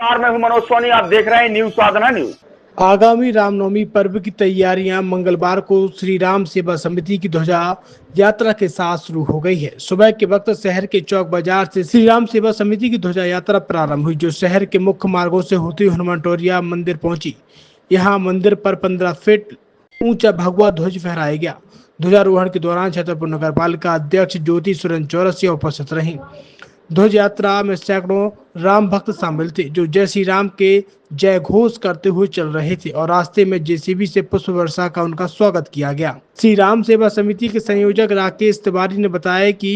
नमस्कार, मैं हूं मनोज सोनी। आप देख रहे हैं न्यूज साधना न्यूज। आगामी रामनवमी पर्व की तैयारियां मंगलवार को श्री राम सेवा समिति की ध्वजा यात्रा के साथ शुरू हो गई है। सुबह के वक्त शहर के चौक बाजार से श्री राम सेवा समिति की ध्वजा यात्रा प्रारंभ हुई, जो शहर के मुख्य मार्गों से होती हुई हनुमान टोरिया मंदिर पहुंची। यहां मंदिर पर 15 फीट ऊंचा भगवा ध्वज फहराया गया। ध्वजारोहण के दौरान छतरपुर नगर पालिका अध्यक्ष ज्योति सुरेन चौरसिया उपस्थित रहीं। ध्वज यात्रा में सैकड़ों राम भक्त शामिल थे, जो जय श्री राम के जय घोष करते हुए चल रहे थे और रास्ते में जेसीबी से पुष्प वर्षा का उनका स्वागत किया गया। श्री राम सेवा समिति के संयोजक राकेश तिवारी ने बताया कि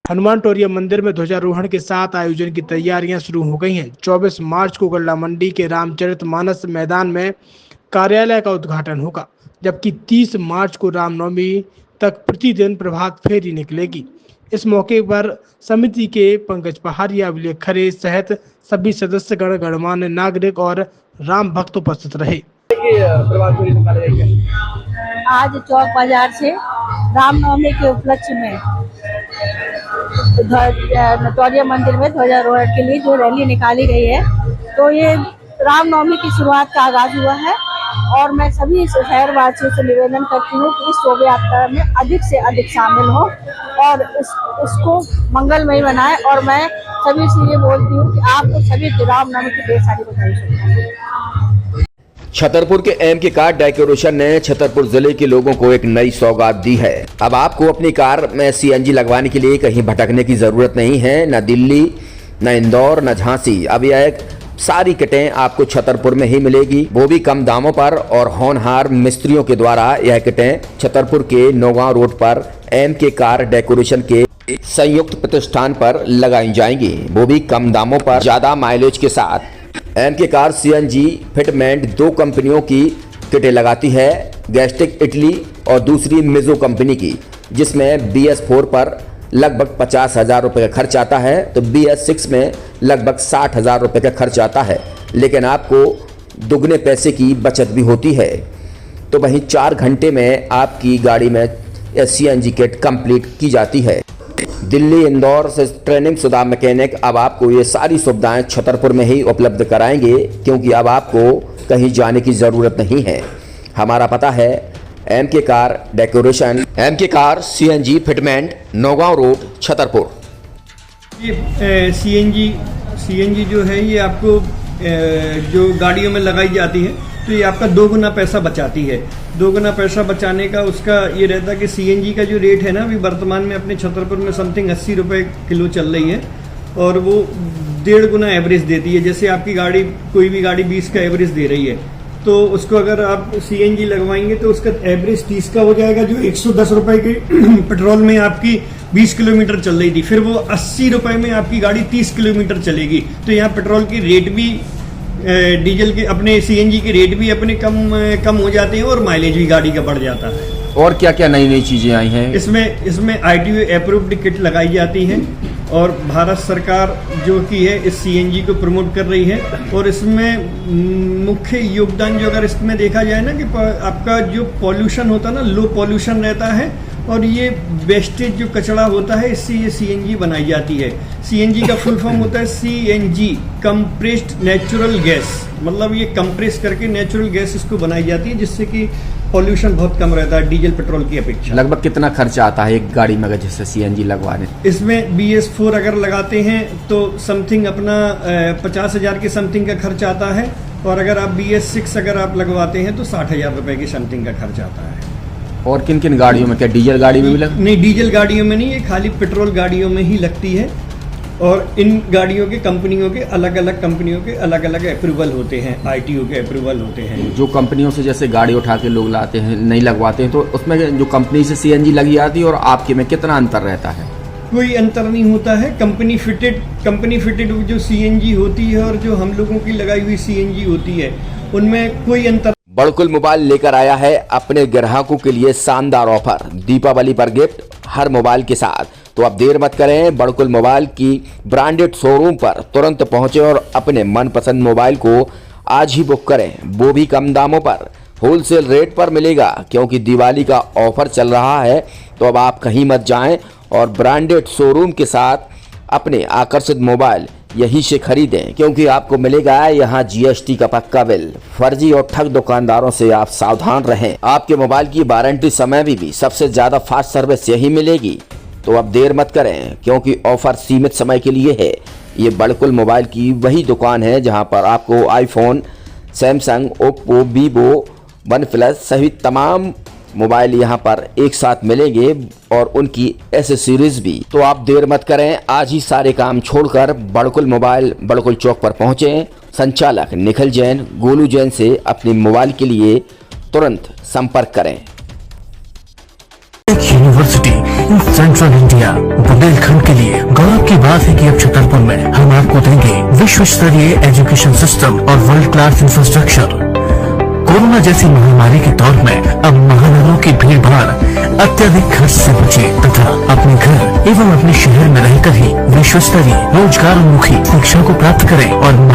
हनुमान टोरिया मंदिर में ध्वजारोहण के साथ आयोजन की तैयारियां शुरू हो गई हैं। 24 मार्च को गल्ला मंडी के रामचरितमानस मैदान में कार्यालय का उद्घाटन होगा, जबकि 30 मार्च को रामनवमी तक प्रतिदिन प्रभात फेरी निकलेगी। इस मौके पर समिति के पंकज पहाड़िया, विवेक खरे सहित सभी सदस्यगण, गणमान्य नागरिक और राम भक्त उपस्थित रहे। आज चौक बाजार से रामनवमी के उपलक्ष्य में टोरिया मंदिर में ध्वजारोहण के लिए जो रैली निकाली गई है, तो ये रामनवमी की शुरुआत का आगाज हुआ है और मैं सभी शहरवासियों से निवेदन करती हूँ कि इस शोभा यात्रा में अधिक से अधिक शामिल हो और इसको मंगलमय बनाएं। और मैं सभी से ये बोलती हूँ कि आपको सभी रामनवमी की ढेर सारी बधाई। छतरपुर के एमके कार डेकोरेशन ने छतरपुर जिले के लोगों को एक नई सौगात दी है। अब आपको अपनी कार में सीएनजी लगवाने के लिए कहीं भटकने की जरूरत नहीं है, न दिल्ली, न इंदौर, न झांसी। अब यह एक सारी किटें आपको छतरपुर में ही मिलेगी, वो भी कम दामों पर और होनहार मिस्त्रियों के द्वारा। यह किटें छतरपुर के नौगांव रोड पर एमके कार डेकोरेशन के संयुक्त प्रतिष्ठान पर लगाई जाएंगी, वो भी कम दामों पर, ज्यादा माइलेज के साथ। एमके कार सीएनजी फिटमेंट 2 कंपनियों की किटें लगाती है, गैस्टिक इटली और दूसरी मिजो कंपनी की, जिसमें BS4 पर लगभग 50,000 रुपये का खर्च आता है, तो BS6 में लगभग 60,000 रुपये का खर्च आता है, लेकिन आपको दुगने पैसे की बचत भी होती है। तो वहीं 4 घंटे में आपकी गाड़ी में सीएनजी किट कंप्लीट की जाती है। दिल्ली, इंदौर से ट्रेनिंग शुदा मैकेनिक अब आपको ये सारी सुविधाएं छतरपुर में ही उपलब्ध कराएंगे, क्योंकि अब आपको कहीं जाने की ज़रूरत नहीं है। हमारा पता है MK car decoration, MK car CNG fitment, Nowgong road, Chhatarpur. ये सीएनजी जो है ये आपको जो गाड़ियों में लगाई जाती है, तो ये आपका 2 गुना पैसा बचाती है। 2 गुना पैसा बचाने का उसका ये रहता है कि सीएनजी का जो रेट है ना, अभी वर्तमान में अपने छतरपुर में समथिंग 80 रुपये किलो चल रही है और वो 1.5 गुना एवरेज देती है। जैसे आपकी गाड़ी, कोई भी गाड़ी 20 का एवरेज दे रही है, तो उसको अगर आप सीएनजी लगवाएंगे तो उसका एवरेज 30 का हो जाएगा, जो 110 रुपए के पेट्रोल में आपकी 20 किलोमीटर चल रही थी, फिर वो 80 रुपए में आपकी गाड़ी 30 किलोमीटर चलेगी। तो यहाँ पेट्रोल की रेट भी, डीजल के, अपने सीएनजी के रेट भी अपने कम हो जाते हैं और माइलेज भी गाड़ी का बढ़ जाता है। और क्या क्या नई नई चीजें आई हैं इसमें ITO अप्रूव्ड किट लगाई जाती है और भारत सरकार जो की है इस सीएनजी को प्रमोट कर रही है। और इसमें मुख्य योगदान जो अगर इसमें देखा जाए ना, कि आपका जो पॉल्यूशन होता है ना, लो पॉल्यूशन रहता है और ये वेस्टेज जो कचरा होता है, इससे ये सीएनजी बनाई जाती है। सीएनजी का फुल फॉर्म होता है CNG, कंप्रेस्ड नेचुरल गैस, मतलब ये कंप्रेस करके नेचुरल गैस इसको बनाई जाती है, जिससे कि पॉल्यूशन बहुत कम रहता है डीजल पेट्रोल की अपेक्षा। लगभग कितना खर्चा आता है एक गाड़ी में अगर जैसे सीएनजी लगवाने? इसमें BS4 अगर लगाते हैं तो समथिंग अपना 50,000 के समथिंग का खर्च आता है, और अगर आप BS6 अगर आप लगवाते हैं तो 60,000 रुपए की समथिंग का खर्च आता है। और किन किन गाड़ियों में, क्या डीजल गाड़ी में भी नहीं, डीजल गाड़ियों में नहीं, ये खाली पेट्रोल गाड़ियों में ही लगती है। और इन गाड़ियों के कंपनियों के अलग अलग अप्रूवल होते हैं, ITO के अप्रूवल होते हैं। जो कंपनियों से जैसे गाड़ी उठा के लोग लाते हैं, नहीं लगवाते हैं, तो उसमें जो कंपनी से सीएनजी लगी आती है और आपके में कितना अंतर रहता है? कोई अंतर नहीं होता है। कंपनी फिटेड जो सीएनजी होती है और जो हम लोगों की लगाई हुई सीएनजी होती है, उनमें कोई अंतर। बड़कुल मोबाइल लेकर आया है अपने ग्राहकों के लिए शानदार ऑफर, दीपावली पर गिफ्ट हर मोबाइल के साथ। तो अब देर मत करें, बड़कुल मोबाइल की ब्रांडेड शोरूम पर तुरंत पहुंचे और अपने मनपसंद मोबाइल को आज ही बुक करें, वो भी कम दामों पर, होलसेल रेट पर मिलेगा, क्योंकि दिवाली का ऑफर चल रहा है। तो अब आप कहीं मत जाएं और ब्रांडेड शोरूम के साथ अपने आकर्षित मोबाइल यहीं से खरीदें, क्योंकि आपको मिलेगा यहाँ GST का पक्का बिल। फर्जी और ठग दुकानदारों से आप सावधान रहें। आपके मोबाइल की वारंटी समय में भी सबसे ज्यादा फास्ट सर्विस यही मिलेगी। तो अब देर मत करें, क्योंकि ऑफर सीमित समय के लिए है। ये बड़कुल मोबाइल की वही दुकान है जहां पर आपको iPhone, Samsung, Oppo, Vivo, OnePlus सहित तमाम मोबाइल यहां पर एक साथ मिलेंगे और उनकी एसेसरीज भी। तो आप देर मत करें, आज ही सारे काम छोड़कर बड़कुल मोबाइल बड़कुल चौक पर पहुंचें। संचालक निखिल जैन, गोलू जैन से अपने मोबाइल के लिए तुरंत संपर्क करें। University in central India Bundelkhand के लिए गौरव की बात है कि अब छतरपुर में हम आपको देंगे विश्व स्तरीय एजुकेशन सिस्टम और वर्ल्ड क्लास इंफ्रास्ट्रक्चर। कोरोना जैसी महामारी के दौर में अब महानगरों की भीड़ भाड़ अत्यधिक खर्च से बचे तथा अपने घर एवं अपने शहर में रहकर ही विश्व स्तरीय रोजगार उन्मुखी शिक्षा को प्राप्त करें और